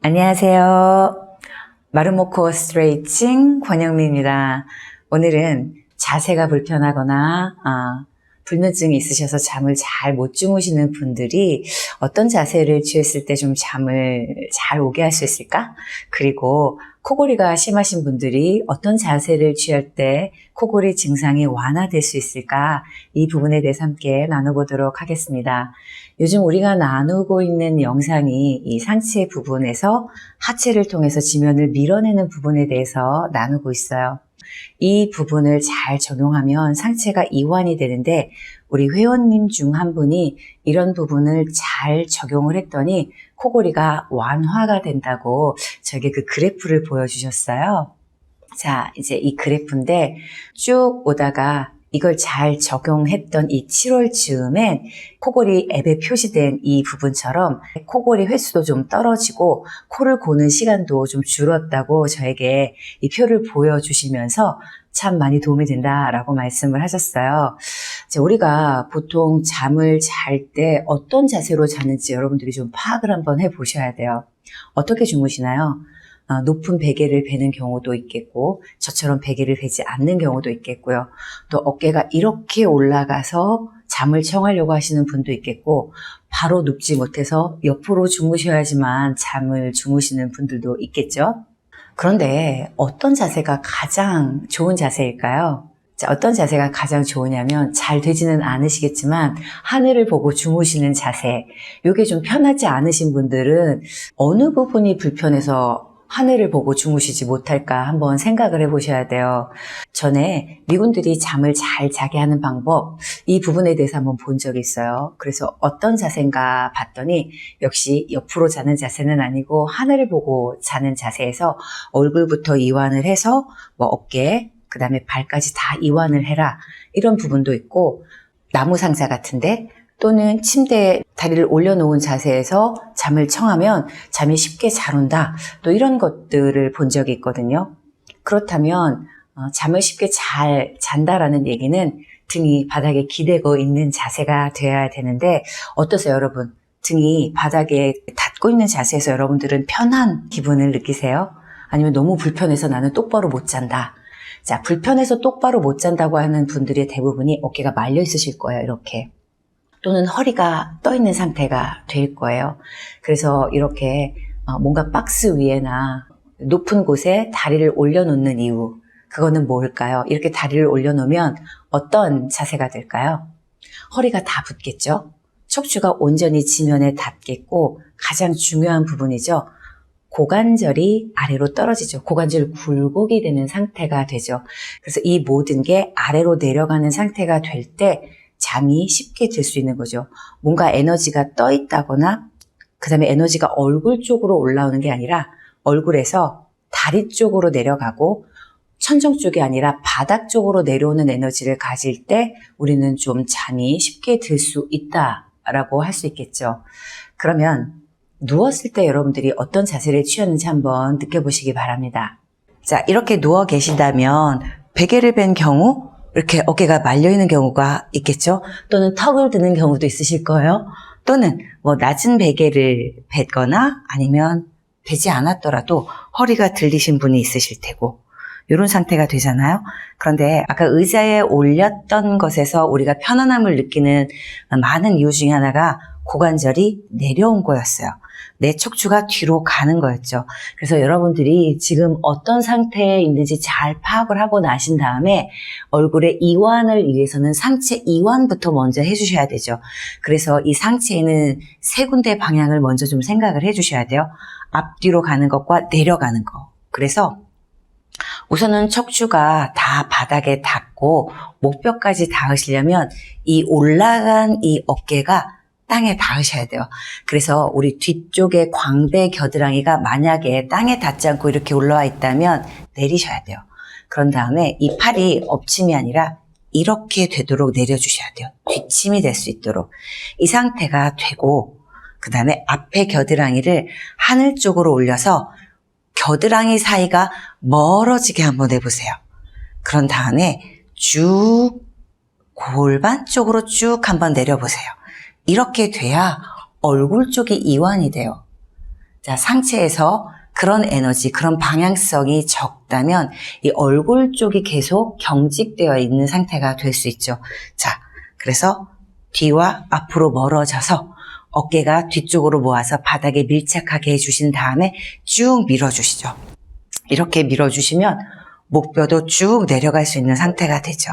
안녕하세요. 마르모코어 스트레이칭 권영미입니다. 오늘은 자세가 불편하거나 불면증이 있으셔서 잠을 잘 못 주무시는 분들이 어떤 자세를 취했을 때 좀 잠을 잘 오게 할 수 있을까? 그리고 코골이가 심하신 분들이 어떤 자세를 취할 때 코골이 증상이 완화될 수 있을까? 이 부분에 대해서 함께 나눠보도록 하겠습니다. 요즘 우리가 나누고 있는 영상이 이 상체 부분에서 하체를 통해서 지면을 밀어내는 부분에 대해서 나누고 있어요. 이 부분을 잘 적용하면 상체가 이완이 되는데 우리 회원님 중 한 분이 이런 부분을 잘 적용을 했더니 코골이가 완화가 된다고 저에게 그 그래프를 보여주셨어요. 자, 이제 이 그래프인데 쭉 오다가 이걸 잘 적용했던 이 7월 즈음엔 코골이 앱에 표시된 이 부분처럼 코골이 횟수도 좀 떨어지고 코를 고는 시간도 좀 줄었다고 저에게 이 표를 보여주시면서 참 많이 도움이 된다라고 말씀을 하셨어요. 우리가 보통 잠을 잘 때 어떤 자세로 자는지 여러분들이 좀 파악을 한번 해보셔야 돼요. 어떻게 주무시나요? 높은 베개를 베는 경우도 있겠고 저처럼 베개를 베지 않는 경우도 있겠고요. 또 어깨가 이렇게 올라가서 잠을 청하려고 하시는 분도 있겠고 바로 눕지 못해서 옆으로 주무셔야지만 잠을 주무시는 분들도 있겠죠. 그런데 어떤 자세가 가장 좋은 자세일까요? 어떤 자세가 가장 좋으냐면 잘 되지는 않으시겠지만 하늘을 보고 주무시는 자세. 이게 좀 편하지 않으신 분들은 어느 부분이 불편해서 하늘을 보고 주무시지 못할까 한번 생각을 해보셔야 돼요. 전에 미군들이 잠을 잘 자게 하는 방법, 이 부분에 대해서 한번 본 적이 있어요. 그래서 어떤 자세인가 봤더니 역시 옆으로 자는 자세는 아니고 하늘을 보고 자는 자세에서 얼굴부터 이완을 해서 어깨, 그 다음에 발까지 다 이완을 해라. 이런 부분도 있고 나무 상자 같은데 또는 침대에 다리를 올려놓은 자세에서 잠을 청하면 잠이 쉽게 잘 온다. 또 이런 것들을 본 적이 있거든요. 그렇다면 잠을 쉽게 잘 잔다라는 얘기는 등이 바닥에 기대고 있는 자세가 되어야 되는데 어떠세요, 여러분? 등이 바닥에 닿고 있는 자세에서 여러분들은 편한 기분을 느끼세요? 아니면 너무 불편해서 나는 똑바로 못 잔다. 자, 불편해서 똑바로 못 잔다고 하는 분들의 대부분이 어깨가 말려 있으실 거예요, 이렇게. 또는 허리가 떠 있는 상태가 될 거예요. 그래서 이렇게 뭔가 박스 위에나 높은 곳에 다리를 올려놓는 이유, 그거는 뭘까요? 이렇게 다리를 올려놓으면 어떤 자세가 될까요? 허리가 다 붙겠죠? 척추가 온전히 지면에 닿겠고 가장 중요한 부분이죠. 고관절이 아래로 떨어지죠. 고관절 굴곡이 되는 상태가 되죠. 그래서 이 모든 게 아래로 내려가는 상태가 될 때 잠이 쉽게 들 수 있는 거죠. 뭔가 에너지가 떠 있다거나 그 다음에 에너지가 얼굴 쪽으로 올라오는 게 아니라 얼굴에서 다리 쪽으로 내려가고 천정 쪽이 아니라 바닥 쪽으로 내려오는 에너지를 가질 때 우리는 좀 잠이 쉽게 들 수 있다라고 할 수 있겠죠. 그러면 누웠을 때 여러분들이 어떤 자세를 취하는지 한번 느껴보시기 바랍니다. 자, 이렇게 누워 계신다면 베개를 벤 경우 이렇게 어깨가 말려있는 경우가 있겠죠. 또는 턱을 드는 경우도 있으실 거예요. 또는 낮은 베개를 뱉거나 아니면 베지 않았더라도 허리가 들리신 분이 있으실 테고 이런 상태가 되잖아요. 그런데 아까 의자에 올렸던 것에서 우리가 편안함을 느끼는 많은 이유 중에 하나가 고관절이 내려온 거였어요. 내 척추가 뒤로 가는 거였죠. 그래서 여러분들이 지금 어떤 상태에 있는지 잘 파악을 하고 나신 다음에 얼굴의 이완을 위해서는 상체 이완부터 먼저 해주셔야 되죠. 그래서 이 상체에 있는 세 군데 방향을 먼저 좀 생각을 해주셔야 돼요. 앞뒤로 가는 것과 내려가는 거. 그래서 우선은 척추가 다 바닥에 닿고 목뼈까지 닿으시려면 이 올라간 이 어깨가 땅에 닿으셔야 돼요. 그래서 우리 뒤쪽에 광배 겨드랑이가 만약에 땅에 닿지 않고 이렇게 올라와 있다면 내리셔야 돼요. 그런 다음에 이 팔이 엎침이 아니라 이렇게 되도록 내려주셔야 돼요. 뒷침이 될 수 있도록. 이 상태가 되고 그 다음에 앞에 겨드랑이를 하늘 쪽으로 올려서 겨드랑이 사이가 멀어지게 한번 해보세요. 그런 다음에 쭉 골반 쪽으로 쭉 한번 내려보세요. 이렇게 돼야 얼굴 쪽이 이완이 돼요. 자, 상체에서 그런 에너지, 그런 방향성이 적다면 이 얼굴 쪽이 계속 경직되어 있는 상태가 될 수 있죠. 자, 그래서 뒤와 앞으로 멀어져서 어깨가 뒤쪽으로 모아서 바닥에 밀착하게 해주신 다음에 쭉 밀어주시죠. 이렇게 밀어주시면 목뼈도 쭉 내려갈 수 있는 상태가 되죠.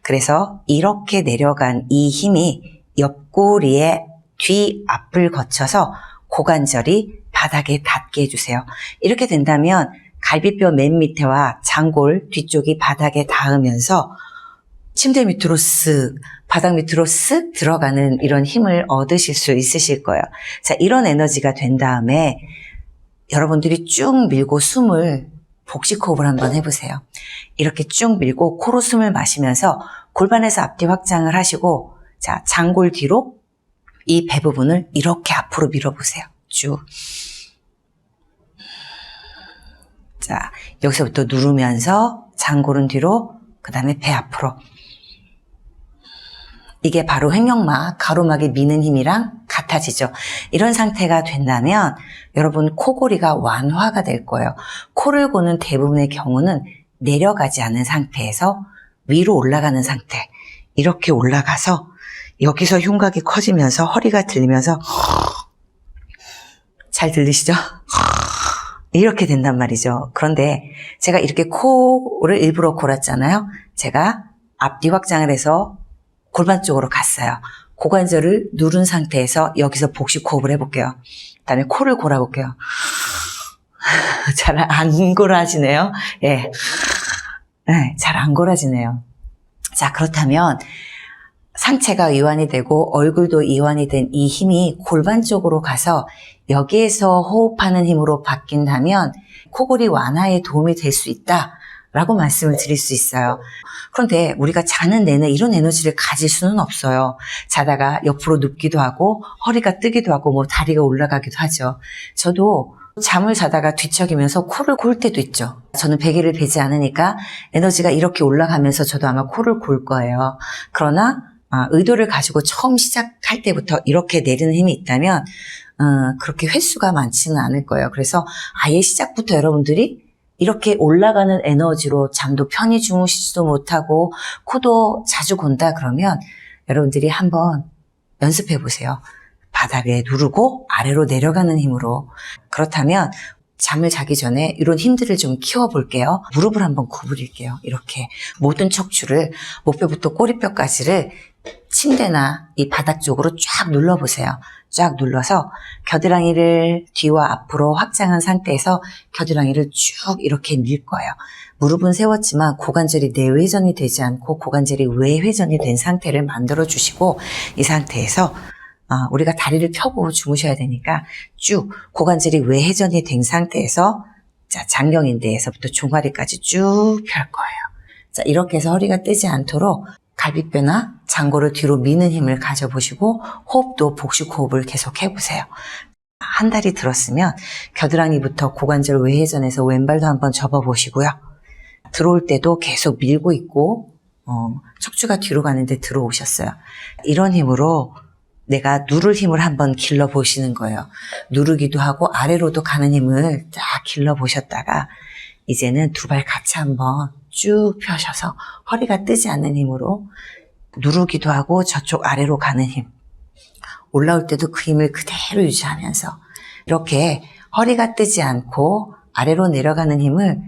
그래서 이렇게 내려간 이 힘이 옆구리의 뒤 앞을 거쳐서 고관절이 바닥에 닿게 해주세요. 이렇게 된다면 갈비뼈 맨 밑에와 장골 뒤쪽이 바닥에 닿으면서 침대 밑으로 쓱, 바닥 밑으로 쓱 들어가는 이런 힘을 얻으실 수 있으실 거예요. 자, 이런 에너지가 된 다음에 여러분들이 쭉 밀고 숨을 복식 호흡을 한번 해보세요. 이렇게 쭉 밀고 코로 숨을 마시면서 골반에서 앞뒤 확장을 하시고, 자, 장골 뒤로 이 배 부분을 이렇게 앞으로 밀어보세요. 쭉. 자, 여기서부터 누르면서 장골은 뒤로, 그 다음에 배 앞으로. 이게 바로 횡격막, 가로막이 미는 힘이랑 같아지죠. 이런 상태가 된다면 여러분 코골이가 완화가 될 거예요. 코를 고는 대부분의 경우는 내려가지 않은 상태에서 위로 올라가는 상태. 이렇게 올라가서 여기서 흉곽이 커지면서 허리가 들리면서 잘 들리시죠? 이렇게 된단 말이죠. 그런데 제가 이렇게 코를 일부러 골았잖아요. 제가 앞뒤 확장을 해서 골반 쪽으로 갔어요. 고관절을 누른 상태에서 여기서 복식 호흡을 해볼게요. 그 다음에 코를 골아볼게요. 잘 안 골아지네요. 예. 네, 잘 안 골아지네요. 자, 그렇다면 상체가 이완이 되고 얼굴도 이완이 된 이 힘이 골반 쪽으로 가서 여기에서 호흡하는 힘으로 바뀐다면 코골이 완화에 도움이 될 수 있다라고 말씀을 드릴 수 있어요. 그런데 우리가 자는 내내 이런 에너지를 가질 수는 없어요. 자다가 옆으로 눕기도 하고 허리가 뜨기도 하고 뭐 다리가 올라가기도 하죠. 저도 잠을 자다가 뒤척이면서 코를 골 때도 있죠. 저는 베개를 베지 않으니까 에너지가 이렇게 올라가면서 저도 아마 코를 골 거예요. 그러나 의도를 가지고 처음 시작할 때부터 이렇게 내리는 힘이 있다면 그렇게 횟수가 많지는 않을 거예요. 그래서 아예 시작부터 여러분들이 이렇게 올라가는 에너지로 잠도 편히 주무시지도 못하고 코도 자주 곤다 그러면 여러분들이 한번 연습해 보세요. 바닥에 누르고 아래로 내려가는 힘으로. 그렇다면 잠을 자기 전에 이런 힘들을 좀 키워볼게요. 무릎을 한번 구부릴게요. 이렇게 모든 척추를 목뼈부터 꼬리뼈까지를 침대나 이 바닥 쪽으로 쫙 눌러보세요. 쫙 눌러서 겨드랑이를 뒤와 앞으로 확장한 상태에서 겨드랑이를 쭉 이렇게 밀 거예요. 무릎은 세웠지만 고관절이 내회전이 되지 않고 고관절이 외회전이 된 상태를 만들어 주시고 이 상태에서 우리가 다리를 펴고 주무셔야 되니까 쭉 고관절이 외회전이 된 상태에서 자, 장경인대에서부터 종아리까지 쭉 펼 거예요. 자, 이렇게 해서 허리가 뜨지 않도록 갈비뼈나 장골을 뒤로 미는 힘을 가져보시고 호흡도 복식 호흡을 계속 해보세요. 한 달이 들었으면 겨드랑이부터 고관절 외회전에서 왼발도 한번 접어보시고요. 들어올 때도 계속 밀고 있고 척추가 뒤로 가는데 들어오셨어요. 이런 힘으로 내가 누를 힘을 한번 길러보시는 거예요. 누르기도 하고 아래로도 가는 힘을 쫙 길러보셨다가 이제는 두 발 같이 한번 쭉 펴셔서 허리가 뜨지 않는 힘으로 누르기도 하고 저쪽 아래로 가는 힘. 올라올 때도 그 힘을 그대로 유지하면서 이렇게 허리가 뜨지 않고 아래로 내려가는 힘을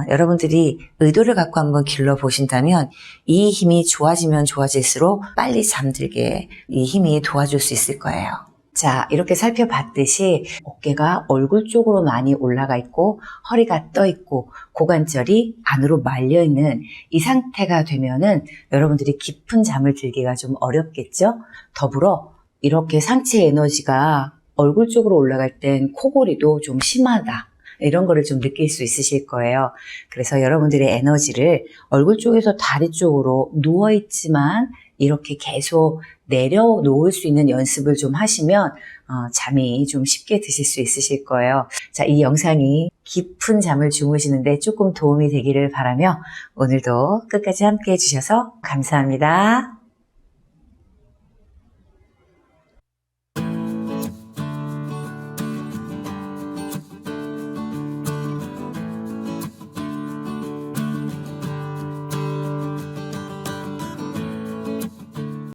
여러분들이 의도를 갖고 한번 길러보신다면 이 힘이 좋아지면 좋아질수록 빨리 잠들게 이 힘이 도와줄 수 있을 거예요. 자, 이렇게 살펴봤듯이 어깨가 얼굴 쪽으로 많이 올라가 있고 허리가 떠 있고 고관절이 안으로 말려 있는 이 상태가 되면은 여러분들이 깊은 잠을 들기가 좀 어렵겠죠? 더불어 이렇게 상체 에너지가 얼굴 쪽으로 올라갈 땐 코골이도 좀 심하다. 이런 거를 좀 느낄 수 있으실 거예요. 그래서 여러분들의 에너지를 얼굴 쪽에서 다리 쪽으로 누워있지만 이렇게 계속 내려놓을 수 있는 연습을 좀 하시면 잠이 좀 쉽게 드실 수 있으실 거예요. 자, 이 영상이 깊은 잠을 주무시는데 조금 도움이 되기를 바라며 오늘도 끝까지 함께 해주셔서 감사합니다.